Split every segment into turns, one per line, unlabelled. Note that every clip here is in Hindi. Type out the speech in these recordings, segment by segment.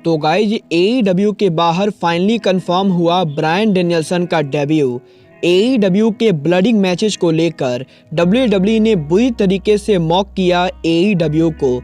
तो गाइज एईडब्ल्यू के बाहर फाइनली कंफर्म हुआ ब्रायन डेनियल्सन का डेब्यू। एईडब्ल्यू के ब्लडिंग मैचेस को लेकर डब्ल्यूडब्ल्यूई ने बुरी तरीके से मॉक किया एईडब्ल्यू को।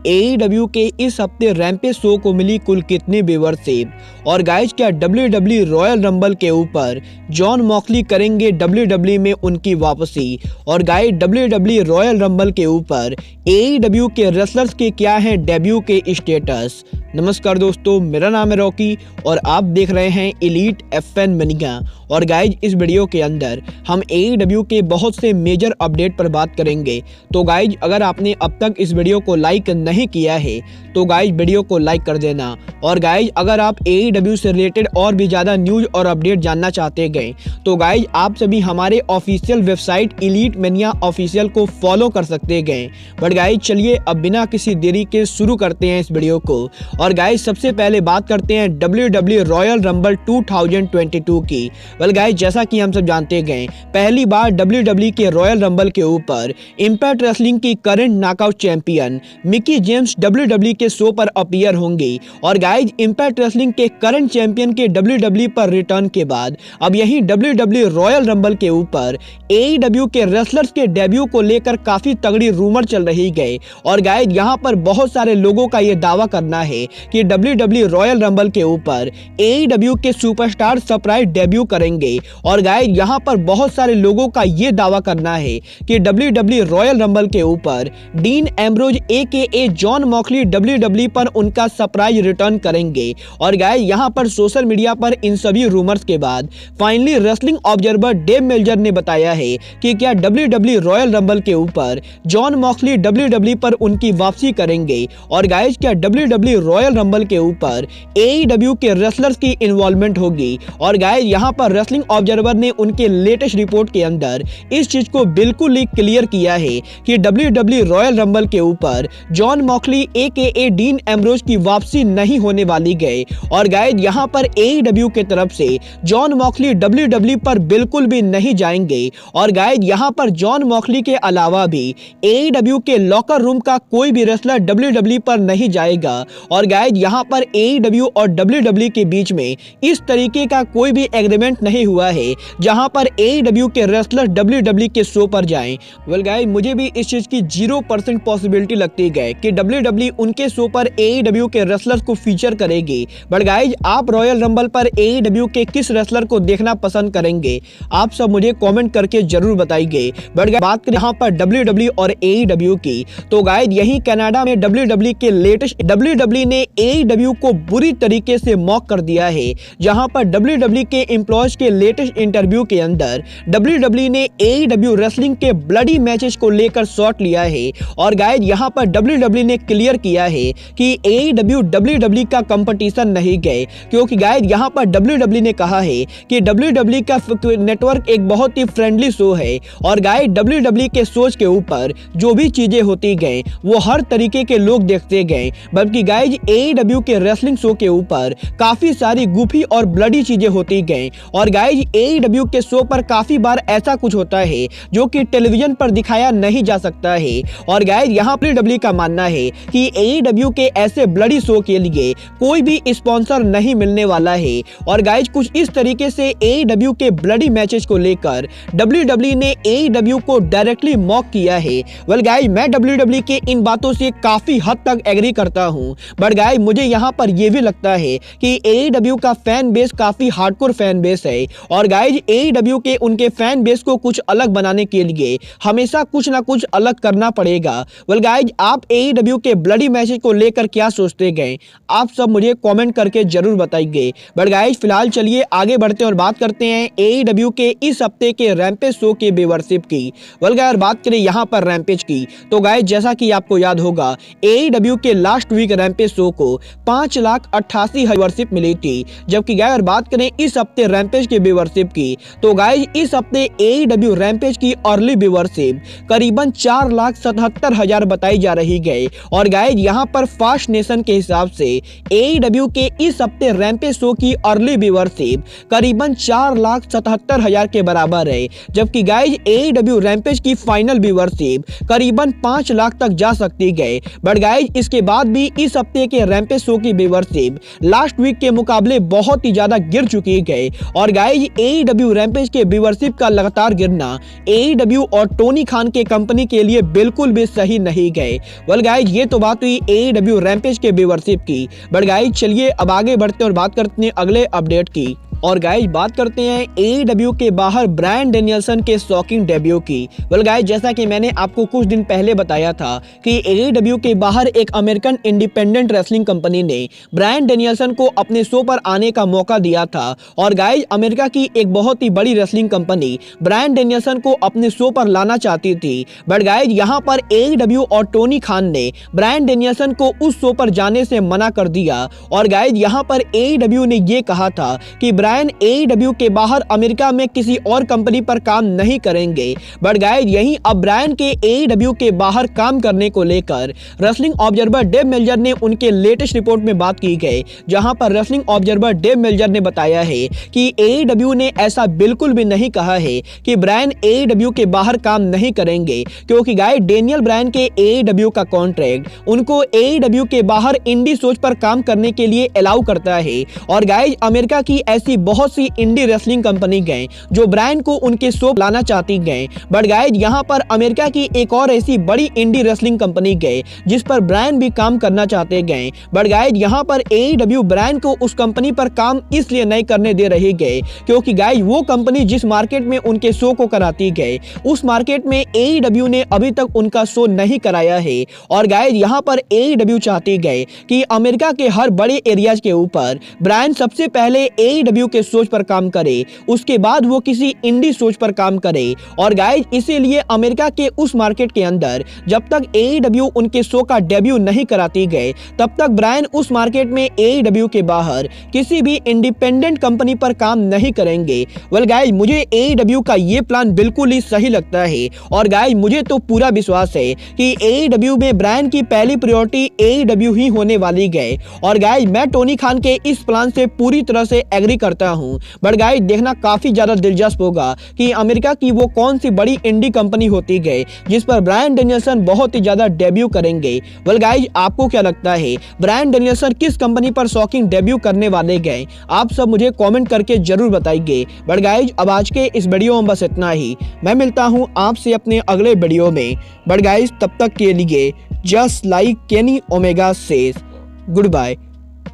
एईडब्ल्यू के इस हफ्ते रैम्पेज शो को मिली कुल कितनी व्यूअरशिप, और गाइज क्या डब्ल्यूडब्ल्यूई रॉयल रंबल के ऊपर जॉन मॉक्सली करेंगे डब्ल्यूडब्ल्यूई में उनकी वापसी, और गाइज डब्ल्यूडब्ल्यूई रॉयल रंबल के ऊपर एईडब्ल्यू के रेसलर्स के क्या हैं डेब्यू के स्टेटस। नमस्कार दोस्तों, मेरा नाम है रॉकी और आप देख रहे हैं एलीट एफएन मनिया। और गाइज इस वीडियो के अंदर हम एईडब्ल्यू के बहुत से मेजर अपडेट पर बात करेंगे। तो गाइज अगर आपने अब तक इस वीडियो को लाइक नहीं किया है तो गाइज वीडियो को लाइक कर देना। और गाइज अगर आप एईडब्ल्यू से रिलेटेड और भी ज़्यादा न्यूज़ और अपडेट जानना चाहते गए तो गाइज आप सभी हमारे ऑफिशियल वेबसाइट एलीट मनिया ऑफिशियल को फॉलो कर सकते गए। बट गाइज चलिए अब बिना किसी देरी के शुरू करते हैं इस वीडियो को। और गाइज सबसे पहले बात करते हैं डब्ल्यूडब्ल्यूई रॉयल रंबल 2022 की। वेल गाइज जैसा कि हम सब जानते गए पहली बार डब्ल्यूडब्ल्यूई के रॉयल रंबल के ऊपर इंपैक्ट रेसलिंग की current knockout champion Mickie James WWE के शो पर अपीयर होंगी। और गाइज इंपैक्ट रेसलिंग के करंट चैंपियन के डब्ल्यूडब्ल्यूई पर रिटर्न के बाद अब यही डब्ल्यूडब्ल्यूई रॉयल रंबल के ऊपर एईडब्ल्यू के रेसलर्स के डेब्यू को लेकर काफी तगड़ी रूमर चल रही गई। और गाइज यहाँ पर बहुत सारे लोगों का ये दावा करना है कि डब्ल्यूडब्ल्यूई रॉयल रंबल के ऊपर एईडब्ल्यू के सुपरस्टार सरप्राइज डेब्यू करेंगे। और गाइज यहाँ पर बहुत सारे लोगों का ये दावा करना है कि डब्ल्यूडब्ल्यूई रॉयल रंबल के ऊपर dean Ambrose एकेए John Moxley WWE पर उनका सरप्राइज रिटर्न करेंगे। और गाइज यहाँ पर सोशल मीडिया पर इन सभी रूमर्स के बाद finally wrestling observer Dave Meltzer ने बताया है कि क्या डब्ल्यूडब्ल्यूई रॉयल रंबल के ऊपर जॉन मॉक्सली डब्ल्यूडब्ल्यूई पर उनकी वापसी करेंगे। और गाइज क्या डब्ल्यूडब्ल्यूई रॉयल रंबल के ऊपर एईडब्ल्यू के रेसलर्स की इन्वॉल्वमेंट होगी। और गाइज यहाँ पर रेसलिंग ऑब्जर्वर ने उनके लेटेस्ट रिपोर्ट के अंदर इस चीज को बिल्कुल ही क्लियर किया है कि डब्ल्यूडब्ल्यूई रॉयल रंबल के ऊपर जॉन मॉक्सली एकेए डीन एम्ब्रोज की वापसी नहीं होने वाली गए। और गाइज यहाँ पर एईडब्ल्यू के तरफ से जॉन मॉक्सली डब्ल्यूडब्ल्यूई पर बिल्कुल भी नहीं जाएंगे। और गाइज यहाँ पर जॉन मॉक्सली के अलावा भी एईडब्ल्यू के लॉकर रूम का कोई भी रेसलर डब्ल्यूडब्ल्यूई पर नहीं जाएगा। और गाइज यहाँ पर एईडब्ल्यू और डब्ल्यूडब्ल्यूई के बीच में इस तरीके का कोई भी एग्रीमेंट नहीं हुआ है जहां पर एईडब्ल्यू के रेसलर डब्ल्यूडब्ल्यूई के शो पर जाएं। वेल गाइज मुझे भी इस चीज की 0% पॉसिबिलिटी लगती है कि डब्ल्यूडब्ल्यूई उनके शो पर एईडब्ल्यू के रेसलर्स को फीचर करेगी। बट गाइज आप रॉयल रंबल पर एईडब्ल्यू के किस रेसलर को देखना पसंद करेंगे आप सब मुझे कमेंट करके जरूर बताइए। बट बात करें यहाँ पर डब्ल्यूडब्ल्यूई और एईडब्ल्यू की तो गाइज यही कनाडा में डब्ल्यूडब्ल्यूई के लेटेस्ट डब्ल्यूडब्ल्यूई ने एईडब्ल्यू को बुरी तरीके से मॉक कर दिया है। जहां पर डब्ल्यूडब्ल्यूई के एम्प्लॉयज के लेटेस्ट इंटरव्यू के अंदर डब्ल्यूडब्ल्यूई ने एईडब्ल्यू रेसलिंग के ब्लडी मैचेस को लेकर शॉट लिया है। और गाइज यहां पर डब्ल्यूडब्ल्यूई ने क्लियर किया है कि एईडब्ल्यू डब्ल्यूडब्ल्यूई का कंपटीशन नहीं गए, क्योंकि गाइज यहां पर डब्ल्यूडब्ल्यूई ने कहा है कि डब्ल्यूडब्ल्यूई का नेटवर्क एक बहुत ही फ्रेंडली शो है। और गाइज डब्ल्यूडब्ल्यूई के शोज के ऊपर जो भी चीजें होती गए वो हर तरीके के लोग देखते गए, बल्कि गाइज एईडब्ल्यू के रेसलिंग शो के ऊपर काफी सारी गुफी और ब्लडी चीजें होती गई। और गाइज एईडब्ल्यू के शो पर काफी बार ऐसा कुछ होता है जो कि टेलीविजन पर दिखाया नहीं जा सकता है। और गाइज यहाँ डब्ल्यूडब्ल्यूई का मानना है कि एईडब्ल्यू के ऐसे ब्लडी शो के लिए कोई भी स्पॉन्सर नहीं मिलने वाला है। और गाइज कुछ इस तरीके से एईडब्ल्यू के ब्लडी मैचेस को लेकर डब्ल्यूडब्ल्यूई ने एईडब्ल्यू को डायरेक्टली मॉक किया है। वेल गाइज मैं डब्ल्यूडब्ल्यूई के इन बातों से काफी हद तक एग्री करता हूँ। बट गाइज मुझे यहाँ पर यह भी लगता है कि एईडब्ल्यू का फैन बेस काफी हार्डकोर फैन बेस है। और गाइज एईडब्ल्यू के उनके फैन बेस को कुछ अलग बनाने के लिए हमेशा कुछ ना कुछ अलग करना पड़ेगा। वेल गाइज आप एईडब्ल्यू के ब्लडी मैचेस को लेकर क्या सोचते गए आप सब मुझे कमेंट करके जरूर बताइए। बट गाइज फिलहाल चलिए आगे बढ़ते हैं और बात करते हैं एईडब्ल्यू के इस हफ्ते के रैम्पेज शो के व्यूअरशिप की। वेल गाइज बात करें यहाँ पर रैम्पेज की तो गाइज जैसा कि आपको याद होगा एईडब्ल्यू के लास्ट वीक रैम्पेज शो को 5,88,000 व्यूअरशिप मिली थी। जबकि अगर बात करें इस हफ्ते रैम्पेज रैम्पेज की व्यूअरशिप की, तो गाइज इस हफ्ते AEW रैम्पेज की अर्ली व्यूअरशिप करीबन 4,77,000 बताई जा रही है। और गाइज यहाँ पर फास्ट नेशन के हिसाब से AEW के इस हफ्ते रैम्पेज शो की अर्ली व्यूअरशिप करीबन 4,77,000 के बराबर है, जबकि गाइज AEW रैम्पेज की फाइनल व्यूअरशिप करीबन 5 लाख तक जा सकती है। बट गाइज इसके बाद भी इस हफ्ते के रैम्पेज शो की व्यूअरशिप लास्ट वीक के मुकाबले बहुत ही ज्यादा गिर चुकी है। और गाइज AEW रैम्पेज के व्यूअरशिप का लगातार गिरना AEW और टोनी खान के कंपनी के लिए बिल्कुल भी सही नहीं गए। वेल गाइज ये तो बात हुई AEW रैम्पेज के व्यूअरशिप की। बट गाइज चलिए अब आगे बढ़ते हैं और बात करते हैं अगले अपडेट की। और गाइज बात करते हैं AEW के बाहर ब्रायन डेनियल्सन के शॉकिंग डेब्यू की। वेल गाइज जैसा कि मैंने आपको कुछ दिन पहले बताया था कि AEW के बाहर एक अमेरिकन इंडिपेंडेंट रेसलिंग कंपनी ने ब्रायन डेनियल्सन को अपने शो पर आने का मौका दिया था। और गाइज अमेरिका की एक बहुत ही बड़ी रेसलिंग कंपनी ब्रायन डेनियल्सन को अपने शो पर लाना चाहती थी। बट गाइज यहाँ पर AEW और टोनी खान ने ब्रायन डेनियल्सन को उस शो पर जाने से मना कर दिया। और गाइज यहाँ पर AEW ने ये कहा था कि ब्रायन AEW के बाहर अमेरिका में किसी और कंपनी पर काम नहीं करेंगे। बट गाइज यहीं अब ब्रायन के AEW के बाहर काम करने को लेकर रेसलिंग ऑब्जर्वर डेव मेल्जर ने उनके लेटेस्ट रिपोर्ट में बात की है, जहां पर रेसलिंग ऑब्जर्वर डेव मेल्जर ने बताया है कि AEW ने ऐसा बिल्कुल भी नहीं कहा है कि ब्रायन AEW के बाहर काम नहीं करेंगे, क्योंकि गाइज डेनियल ब्रायन के AEW का कॉन्ट्रैक्ट उनको AEW के बाहर इंडी शोज पर काम करने के लिए अलाउ करता है। और गाइज अमेरिका की ऐसी बहुत सी इंडी रेसलिंग कंपनी गए जो ब्रायन को उनके शो लाना चाहती गए। बट गाइज यहाँ पर अमेरिका की एक और ऐसी बड़ी इंडी रेसलिंग कंपनी गए जिस पर ब्रायन भी काम करना चाहते गए। बट गाइज यहाँ पर AEW ब्रायन को उस कंपनी पर काम इसलिए नहीं करने दे रही गए क्योंकि गाइज वो कंपनी जिस मार्केट में उनके शो को कराती गए उस मार्केट में AEW ने अभी तक उनका शो नहीं कराया है। और गाइज यहाँ पर AEW चाहती गए कि अमेरिका के हर बड़े एरियाज के ऊपर ब्रायन सबसे पहले AEW के शोज पर काम करे, उसके बाद वो किसी इंडी शोज पर काम करे। और गाइज इसीलिए अमेरिका के उस मार्केट के अंदर जब तक AEW उनके शो का डेब्यू नहीं कराती गए तब तक ब्रायन उस मार्केट में AEW के बाहर किसी भी इंडिपेंडेंट कंपनी पर काम नहीं करेंगे। वेल गाइज मुझे AEW का ये प्लान बिल्कुल ही सही लगता है। और गाइज मुझे तो पूरा विश्वास है कि AEW में ब्रायन की पहली प्रायोरिटी AEW ही होने वाली है। और गाइज मैं टोनी खान के इस प्लान से पूरी तरह से एग्री करता हूं। बट गाइज देखना काफी ज्यादा दिलचस्प होगा कि अमेरिका की वो कौन सी बड़ी इंडी कंपनी होती है जिस पर ब्रायन डेनियल्सन बहुत ही ज्यादा डेब्यू करेंगे। वेल गाइज आपको क्या लगता है ब्रायन डेनियल्सन किस कंपनी पर शॉकिंग डेब्यू करने वाले गए? आप सब मुझे कमेंट करके जरूर बताइए। बट गाइज अब आज के इस वीडियो में बस इतना ही। मैं मिलता हूं आपसे अपने अगले वीडियो में। बट गाइज तब तक के लिए just like Kenny Omega says goodbye,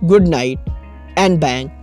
good night and bang.